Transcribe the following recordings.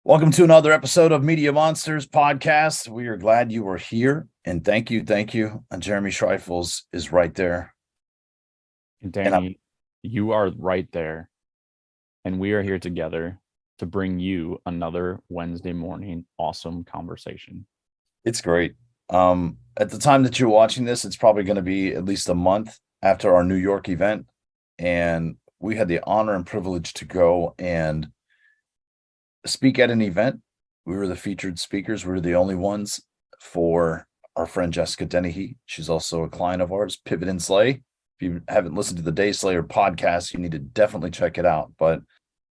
Welcome to another episode of Media Monsters podcast. We are glad you were here, and thank you. And Jeremy Schreifels is right there, And and Danny, you are right there. And we are here together to bring you another Wednesday morning awesome conversation. it's great. At the time that you're watching this, it's probably going to be at least a month after our New York event, and we had the honor and privilege to go and speak at an event. We were the featured speakers. We were the only ones for our friend Jessica Dennehy. She's also a client of ours, Pivot and Slay. If you haven't listened to the Day Slayer podcast, you need to definitely check it out. But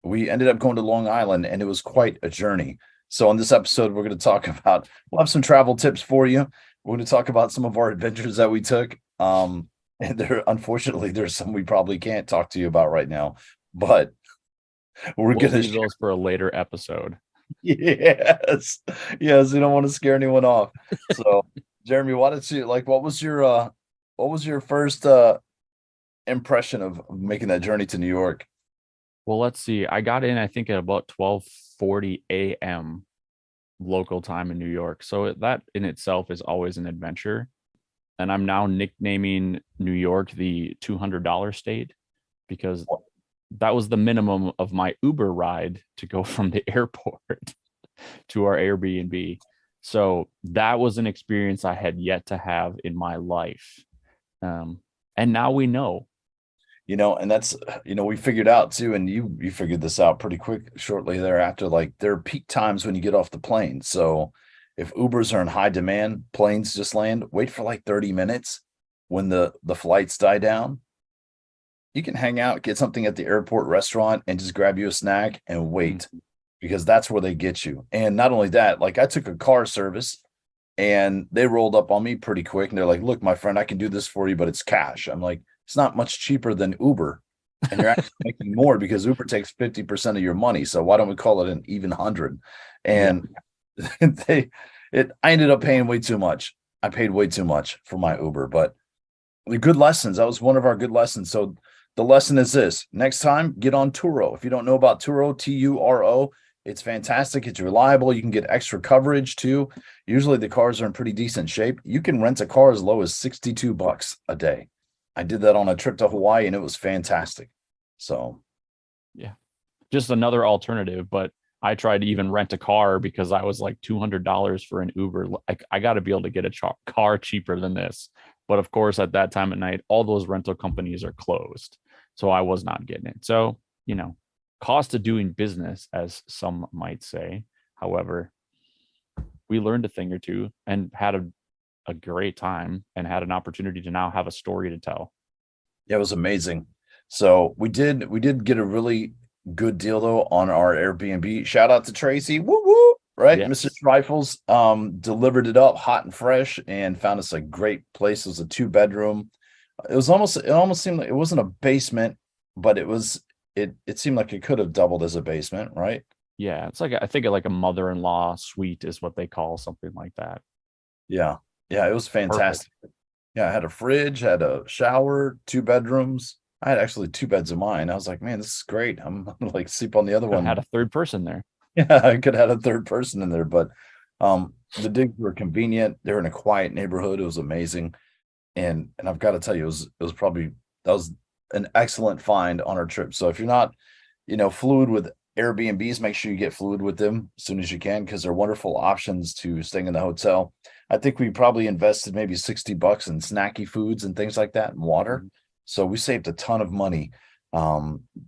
we ended up going to Long Island, and it was quite a journey. So on this episode, we're going to talk about, we'll have some travel tips for you. We're going to talk about some of our adventures that we took. And unfortunately, there's some we probably can't talk to you about right now, but we're We'll going to leave those for a later episode. Yes. Yes, you don't want to scare anyone off. So, Jeremy, why don't you what was your first impression of making that journey to New York? Well, let's see. I got in, I think, at about 12:40 a.m. local time in New York. So that in itself is always an adventure. And I'm now nicknaming New York the $200 state because that was the minimum of my Uber ride to go from the airport to our Airbnb. So that was an experience I had yet to have in my life. And now we know. And that's we figured out too, and you figured this out pretty quick shortly thereafter. Like there are peak times when you get off the plane. So if Ubers are in high demand, planes just land, wait for like 30 minutes when the flights die down. You can hang out, get something at the airport restaurant, and just grab you a snack and wait because that's where they get you. And not only that, like I took a car service and they rolled up on me pretty quick and they're like, "Look, my friend, I can do this for you, but it's cash." I'm like, "It's not much cheaper than Uber." And you're actually making more because Uber takes 50% of your money. So why don't we call it an even 100? Yeah. And I ended up paying way too much. I paid way too much for my Uber, but the good lessons. That was one of our good lessons. So the lesson is this: next time, get on Turo. If you don't know about Turo, Turo, it's fantastic. It's reliable. You can get extra coverage too. Usually the cars are in pretty decent shape. You can rent a car as low as $62 a day. I did that on a trip to Hawaii and it was fantastic. So Yeah. Just another alternative, but I tried to even rent a car because I was like $200 for an Uber. I got to be able to get a car cheaper than this. But of course, at that time at night, all those rental companies are closed. So I was not getting it. So, cost of doing business, as some might say. However, we learned a thing or two and had a great time and had an opportunity to now have a story to tell. yeah, it was amazing. So we did get a really good deal though on our Airbnb. Shout out to Tracy. Woo woo. Right. Mr. Yes. Rifles delivered it up hot and fresh and found us a great place. It was a 2 bedroom. It almost seemed like it wasn't a basement, but it seemed like it could have doubled as a basement, right? Yeah. It's like, I think like a mother-in-law suite is what they call something like that. Yeah. Yeah, it was Perfect. fantastic. Yeah, I had a fridge, had a shower, 2 bedrooms. I had actually 2 beds of mine. I was like, man, this is great. I'm gonna like sleep on the other Could have had one. a third person there. Yeah, I could have had a third person in there, but the digs were convenient. They're in a quiet neighborhood. It was amazing. And I've got to tell you, it was probably that was an excellent find on our trip. So if you're not, fluid with Airbnbs, make sure you get fluid with them as soon as you can because they're wonderful options to staying in the hotel. I think we probably invested maybe $60 in snacky foods and things like that and water. Mhm. So we saved a ton of money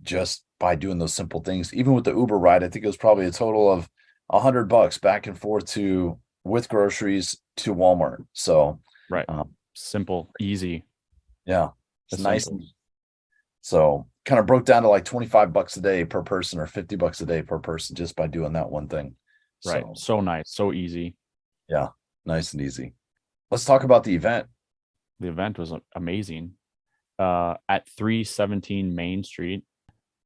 just by doing those simple things. Even with the Uber ride, I think it was probably a total of $100 back and forth to with groceries to Walmart. So Right. um, Simple, easy, yeah, it's nice. essentials. So kind of broke down to like $25 a day per person or $50 a day per person just by doing that one thing. Right. So So nice, so easy. yeah, nice and easy. Let's talk about the event. The event was amazing. At 317 Main Street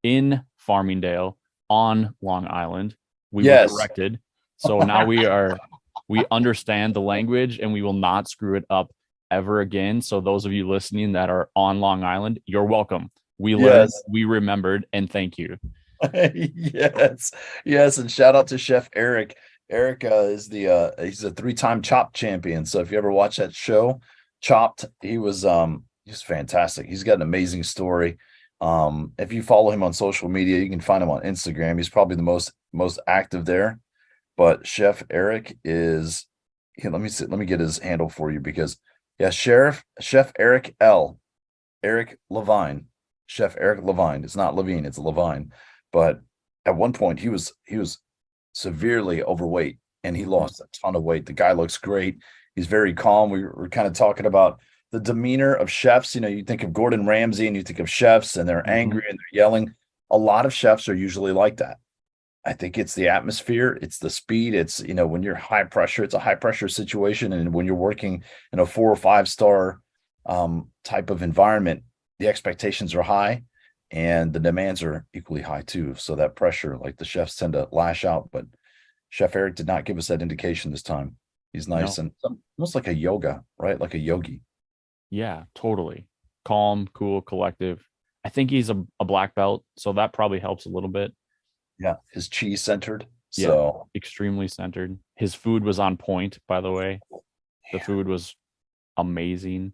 in Farmingdale on Long Island. We were Yes. directed. So now we understand the language and we will not screw it up ever again. So those of you listening that are on Long Island, you're welcome. We learned, Yes. we remembered, and thank you. Yes, yes, and shout out to Chef Eric. Eric is the he's a three-time Chopped champion. So if you ever watch that show, Chopped, he's fantastic. He's got an amazing story. If you follow him on social media, you can find him on Instagram. He's probably the most active there. But Chef Eric is here, let me see, let me get his handle for you because yeah, Chef Eric LeVine, Chef Eric LeVine. It's not Levine, it's Levine. But at one point he was severely overweight and he Mhm. lost a ton of weight. The guy looks great. He's very calm. We were kind of talking about the demeanor of chefs. You know, you think of Gordon Ramsay and you think of chefs and they're Mhm. angry and they're yelling. A lot of chefs are usually like that. I think it's the atmosphere, it's the speed, it's when you're high pressure, it's a high pressure situation, and when you're working in a 4 or 5 star type of environment, the expectations are high, and the demands are equally high too. So that pressure, like the chefs tend to lash out, but Chef Eric did not give us that indication this time. He's nice No. and almost like a yoga, right? Like a yogi. Yeah, totally. Calm, cool, collective. I think he's a black belt, so that probably helps a little bit. Yeah, his cheese centered. Yeah, So extremely centered. His food was on point, by the way. The food was amazing.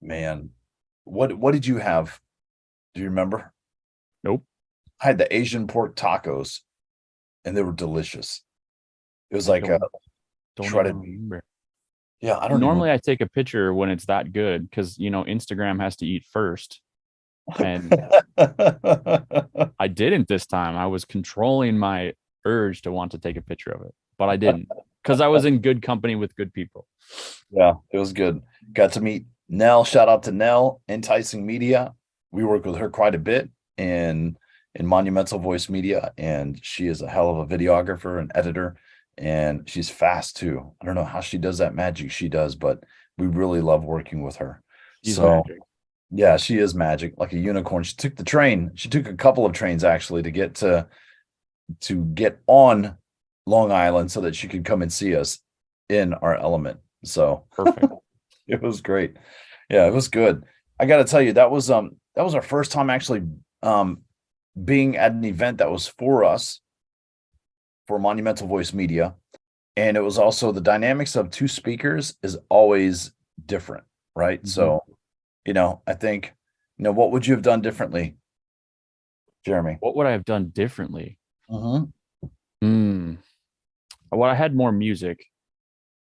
man, what did you have? Do you remember? Nope. I had the Asian pork tacos, and they were delicious. It was I like a don't even shredded meat. remember. Yeah, I don't even. Normally I take a picture when it's that good because Instagram has to eat first. And I didn't this time. I was controlling my urge to want to take a picture of it, but I didn't because I was in good company with good people. Yeah, it was good. Got to meet Nell. Shout out to Nell, Enticing Media. We work with her quite a bit in Monumental Voice Media, and she is a hell of a videographer and editor, and she's fast too. I don't know how she does that magic she does, but we really love working with her. She's So magic. yeah, she is magic, like a unicorn. She took the train. She took a couple of trains actually to get on Long Island so that she could come and see us in our element. So Perfect. it was great. Yeah, it was good. I got to tell you, that was our first time actually um being at an event that was for us for Monumental Voice Media. And it was also the dynamics of two speakers is always different, right? Mhm. So, I think, what would you have done differently, Jeremy? What would I have done differently? Hmm. Hmm. Well, I had more music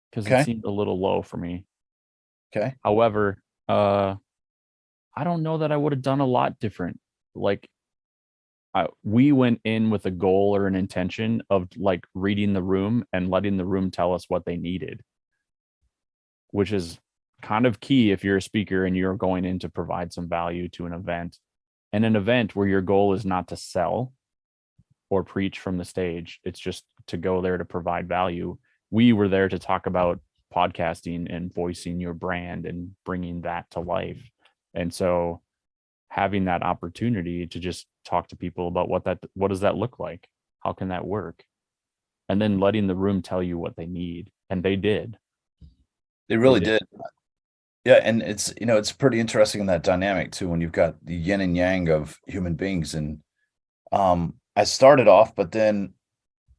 because it Okay. seemed a little low for me. Okay. However, I don't know that I would have done a lot different. Like we went in with a goal or an intention of like reading the room and letting the room tell us what they needed, which is kind of key if you're a speaker and you're going in to provide some value to an event. And an event where your goal is not to sell or preach from the stage, it's just to go there to provide value. We were there to talk about podcasting and voicing your brand and bringing that to life. And so having that opportunity to just talk to people about what does that look like? How can that work? And then letting the room tell you what they need. And they did. They They really did. did. Yeah, and it's pretty interesting in that dynamic too when you've got the yin and yang of human beings. And I started off, but then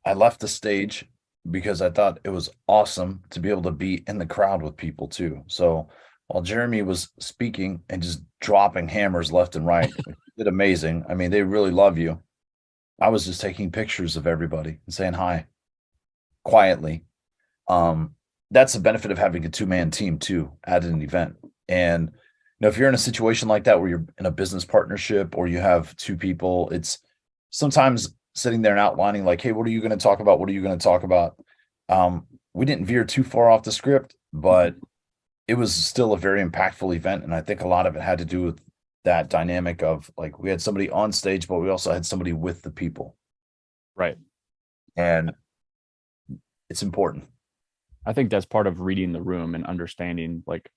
I left the stage because I thought it was awesome to be able to be in the crowd with people too. So while Jeremy was speaking and just dropping hammers left and right, which he did amazing. I mean, they really love you. I was just taking pictures of everybody and saying hi quietly. Um, that's the benefit of having a two-man team too at an event. And if you're in a situation like that where you're in a business partnership or you have two people, it's sometimes sitting there and outlining like, hey, what are you going to talk about? What are you going to talk about? We didn't veer too far off the script, but it was still a very impactful event. And I think a lot of it had to do with that dynamic of like we had somebody on stage, but we also had somebody with the people. Right. And it's important. I think that's part of reading the room and understanding like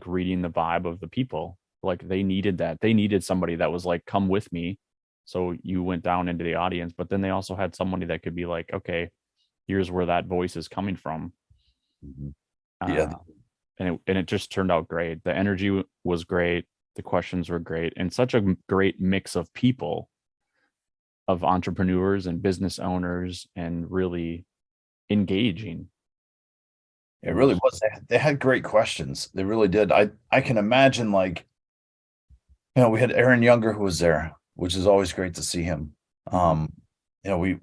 reading the vibe of the people. Like they needed that. They needed somebody that was like, come with me. So you went down into the audience, but then they also had somebody that could be like, okay, here's where that voice is coming from. Mhm. Yeah. Uh, and it just turned out great. The energy was great. The questions were great, and such a great mix of people. of entrepreneurs and business owners and really engaging. It really was. They had great questions. They really did. I can imagine, like, we had Aaron Younger who was there, which is always great to see him. Mhm.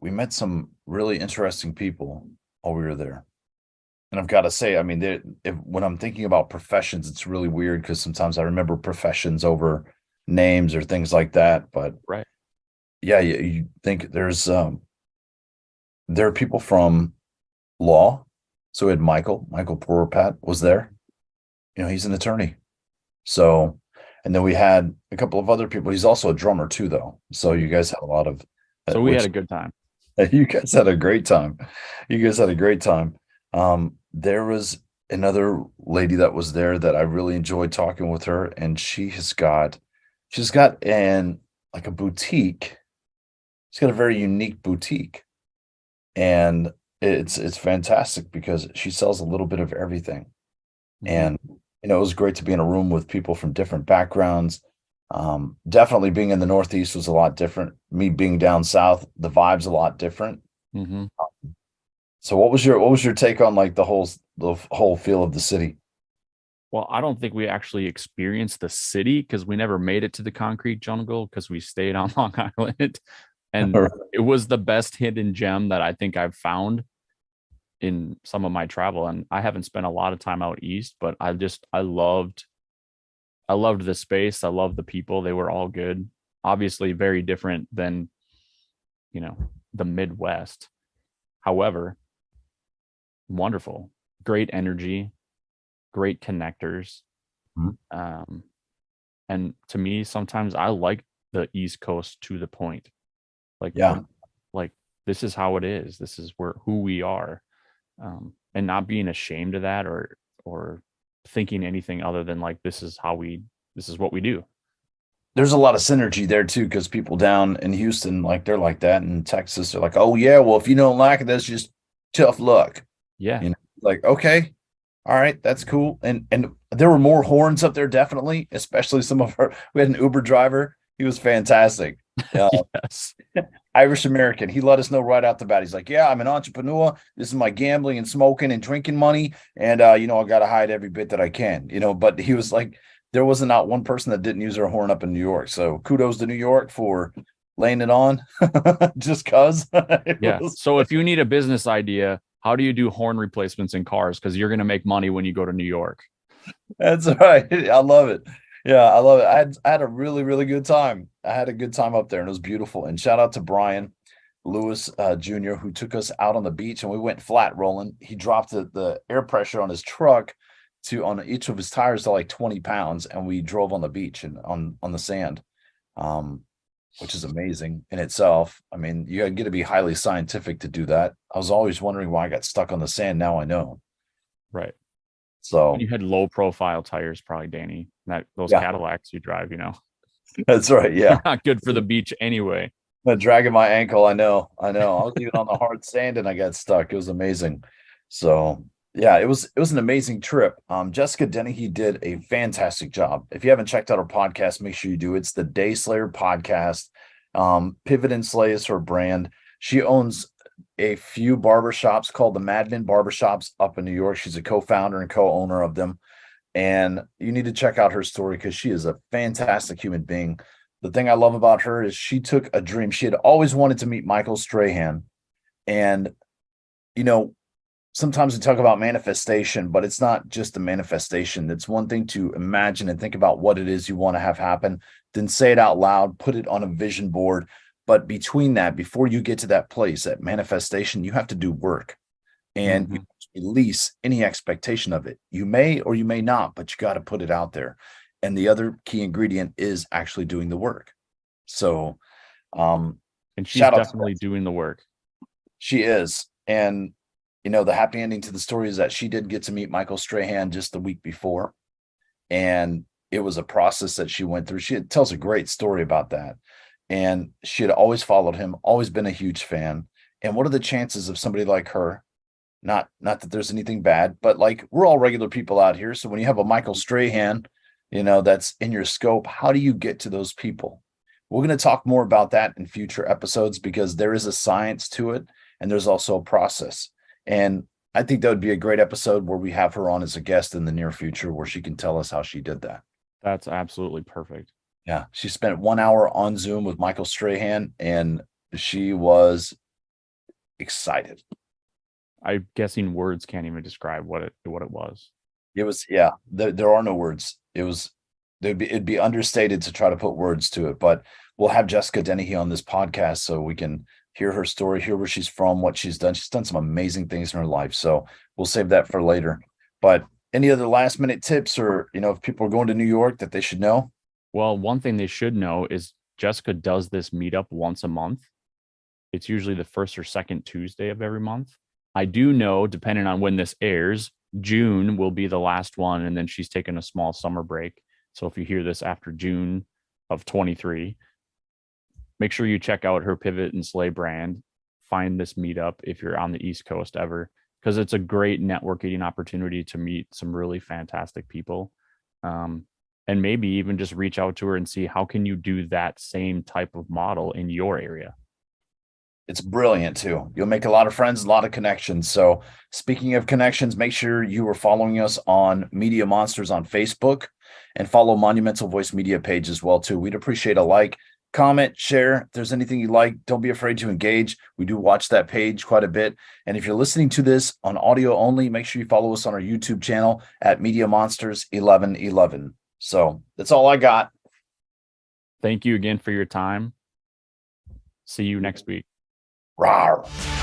We met some really interesting people while we were there. And I've got to say, I mean, when I'm thinking about professions, it's really weird because sometimes I remember professions over names or things like that. But Right. yeah, you think there are people from law. So we had Michael Pourpat was there. He's an attorney. So, and then we had a couple of other people. He's also a drummer too, though. So you guys had a lot of, So we had which a good time. you guys had a great time. You guys had a great time. There was another lady that was there that I really enjoyed talking with her, and she's got an like a boutique. She's got a very unique boutique, and it's fantastic because she sells a little bit of everything. Mhm. And it was great to be in a room with people from different backgrounds. Definitely being in the Northeast was a lot different. Me being down south, the vibe's a lot different. Mhm. So what was your take on like the whole feel of the city? Well, I don't think we actually experienced the city because we never made it to the concrete jungle because we stayed on Long Island. And it was the best hidden gem that I think I've found in some of my travel. And I haven't spent a lot of time out east, but I loved the space. I loved the people. They were all good. Obviously very different than, you know, the Midwest. However, wonderful. Great energy, great connectors. Mhm. Um, and to me, sometimes I like the East Coast to the point. Like Yeah, when like this is how it is. This is who we are. And not being ashamed of that or thinking anything other than like this is what we do. there's a lot of synergy there too, because people down in Houston, like they're like that. In Texas, they're like, oh yeah, well, if you don't like it, that's just tough luck. Yeah. Like, okay, all right, that's cool. And there were more horns up there, definitely, especially some of our we had an Uber driver. He was fantastic. Yes. Irish American. He let us know right out the bat. He's like, yeah, I'm an entrepreneur. This is my gambling and smoking and drinking money. And I gotta hide every bit that I can, but he was like, there wasn't not one person that didn't use their horn up in New York. So kudos to New York for laying it on just cause it Yeah. was So if you need a business idea, how do you do horn replacements in cars? Because you're going to make money when you go to New York. that's right. I love it. Yeah, I love it. I had a really, really good time. I had a good time up there and it was beautiful. And shout out to Brian Lewis Jr., who took us out on the beach and we went flat rolling. He dropped the air pressure on his truck on each of his tires to like 20 pounds, and we drove on the beach and on the sand, um, which is amazing in itself. I mean, you got to be highly scientific to do that. I was always wondering why I got stuck on the sand. Now I know. Right. And So you had low profile tires, probably, Danny. That those yeah, Cadillacs you drive, that's right. they're Yeah. not good for the beach anyway. Dragging my ankle. I know. I know. I was even on the hard sand and I got stuck. It was amazing. So yeah, it was an amazing trip. Jessica Dennehy did a fantastic job. If you haven't checked out her podcast, make sure you do. It's the Day Slayer podcast. Pivot and Slay is her brand. She owns a few barbershops called the Madman Barbershops up in New York. She's a co-founder and co-owner of them. And you need to check out her story because she is a fantastic human being. The thing I love about her is she took a dream. She had always wanted to meet Michael Strahan. And, you know, sometimes we talk about manifestation, but it's not just a manifestation. It's one thing to imagine and think about what it is you want to have happen, then say it out loud, put it on a vision board. But between that, before you get to that place, that manifestation, you have to do work and you Mhm. release any expectation of it. You may or you may not, but you got to put it out there. And the other key ingredient is actually doing the work. So, And she's shout out to definitely doing the work. she is. And, the happy ending to the story is that she did get to meet Michael Strahan just the week before. And it was a process that she went through. She tells a great story about that. And she had always followed him, always been a huge fan. And what are the chances of somebody like her? Not that there's anything bad, but like we're all regular people out here. So when you have a Michael Strahan, that's in your scope, how do you get to those people? we're going to talk more about that in future episodes because there is a science to it and there's also a process. And I think that would be a great episode where we have her on as a guest in the near future where she can tell us how she did that. That's absolutely perfect. Yeah. She spent 1 hour on Zoom with Michael Strahan and she was excited. I'm guessing words can't even describe what it was. It was, yeah, there are no words. It'd be understated to try to put words to it, but we'll have Jessica Dennehy on this podcast so we can hear her story, hear where she's from, what she's done. She's done some amazing things in her life. So we'll save that for later. But any other last minute tips or, if people are going to New York that they should know? Well, one thing they should know is Jessica does this meetup once a month. It's usually the first or second Tuesday of every month. I do know, depending on when this airs, June will be the last one, and then she's taking a small summer break. So if you hear this after June of 23, make sure you check out her Pivot and Slay brand. Find this meetup if you're on the East Coast ever, because it's a great networking opportunity to meet some really fantastic people. And maybe even just reach out to her and see how can you do that same type of model in your area. It's brilliant too. You'll make a lot of friends, a lot of connections. So speaking of connections, make sure you are following us on Media Monsters on Facebook and follow Monumental Voice Media page as well too. We'd appreciate a like, comment, share. If there's anything you like, don't be afraid to engage. We do watch that page quite a bit. And if you're listening to this on audio only, make sure you follow us on our YouTube channel at Media Monsters 1111. So that's all I got. Thank you again for your time. See you next week. Rawr.